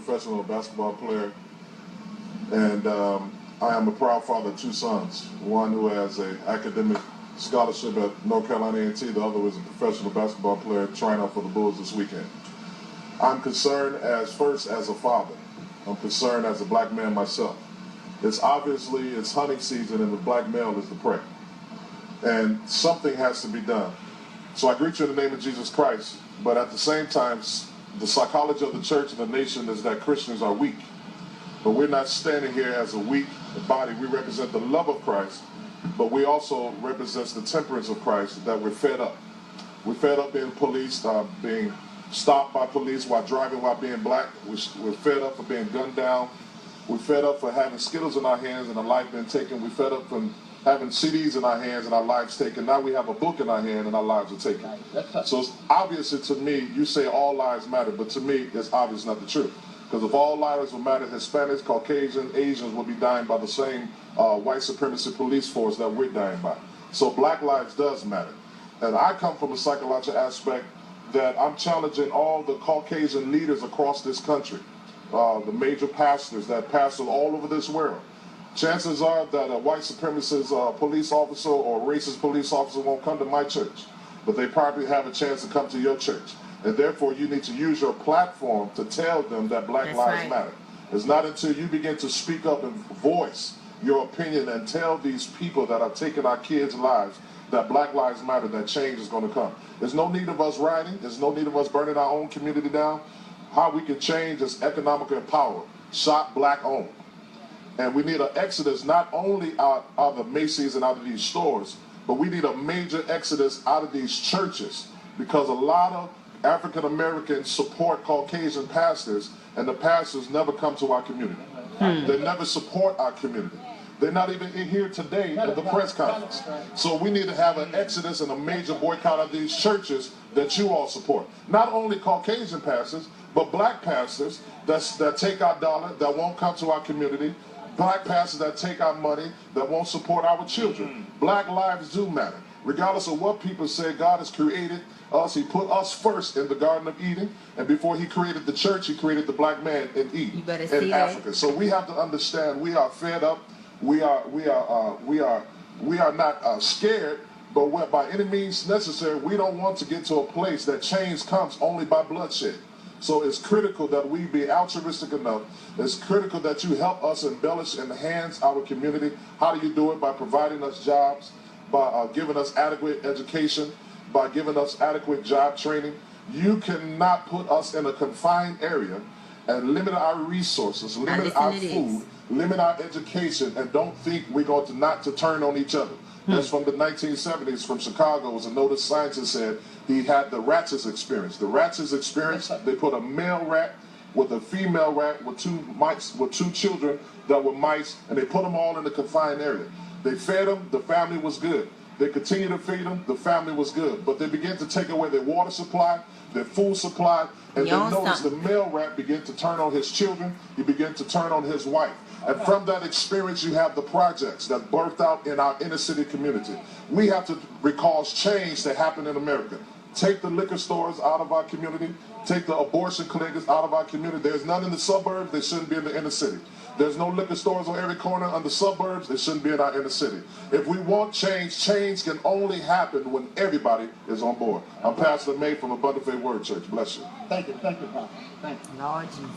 professional basketball player, and I am a proud father of 2 sons. One who has an academic scholarship at North Carolina A&T, the other was a professional basketball player trying out for the Bulls this weekend. I'm concerned as a father. I'm concerned as a black man myself. It's hunting season and the black male is the prey. And something has to be done. So I greet you in the name of Jesus Christ, but at the same time, the psychology of the church and the nation is that Christians are weak. But we're not standing here as a weak body. We represent the love of Christ, but we also represent the temperance of Christ, that we're fed up. We're fed up being policed, being stopped by police while driving while being black. We're fed up for being gunned down. We're fed up for having Skittles in our hands and a life being taken. We're fed up from having CDs in our hands and our lives taken. Now we have a book in our hand and our lives are taken. So it's obvious to me, you say all lives matter, but to me, it's obvious not the truth. Because if all lives would matter, Hispanics, Caucasian, Asians would be dying by the same white supremacy police force that we're dying by. So black lives does matter. And I come from a psychological aspect that I'm challenging all the Caucasian leaders across this country, the major pastors that pastor all over this world. Chances are that a white supremacist police officer or racist police officer won't come to my church, but they probably have a chance to come to your church. And therefore, you need to use your platform to tell them that black lives matter. It's not until you begin to speak up and voice your opinion and tell these people that are taking our kids' lives that black lives matter that change is going to come. There's no need of us rioting. There's no need of us burning our own community down. How we can change is economical empowerment. Shop black owned. And we need an exodus not only out of the Macy's and out of these stores, but we need a major exodus out of these churches, because a lot of African Americans support Caucasian pastors, and the pastors never come to our community. They never support our community. They're not even in here today at the press conference. So we need to have an exodus and a major boycott of these churches that you all support. Not only Caucasian pastors, but black pastors that take our dollar, that won't come to our community. Black pastors that take our money, that won't support our children. Black lives do matter. Regardless of what people say, God has created us. He put us first in the Garden of Eden. And before he created the church, he created the black man in Eden, in Africa. So we have to understand we are fed up. We are not scared, but by any means necessary, we don't want to get to a place that change comes only by bloodshed. So it's critical that we be altruistic enough. It's critical that you help us embellish and enhance our community. How do you do it? By providing us jobs, by giving us adequate education, by giving us adequate job training. You cannot put us in a confined area and limit our resources, limit our food, limit our education, and don't think we're going to not to turn on each other. That's from the 1970s from Chicago. Was a noted scientist said he had the Ratchets experience. The Ratchets experience, they put a male rat with a female rat with 2 mice, with 2 children that were mice, and they put them all in the confined area. They fed them, the family was good. They continued to feed them, the family was good. But they began to take away their water supply, their food supply, and then notice the male rat began to turn on his children, he began to turn on his wife. And from that experience, you have the projects that birthed out in our inner city community. We have to cause change to happen in America. Take the liquor stores out of our community. Take the abortion clinics out of our community. There's none in the suburbs. They shouldn't be in the inner city. There's no liquor stores on every corner on the suburbs. They shouldn't be in our inner city. If we want change, change can only happen when everybody is on board. I'm Pastor May from Abundant Faith Word Church. Bless you. Thank you, Prophet. Thank you. Lord Jesus.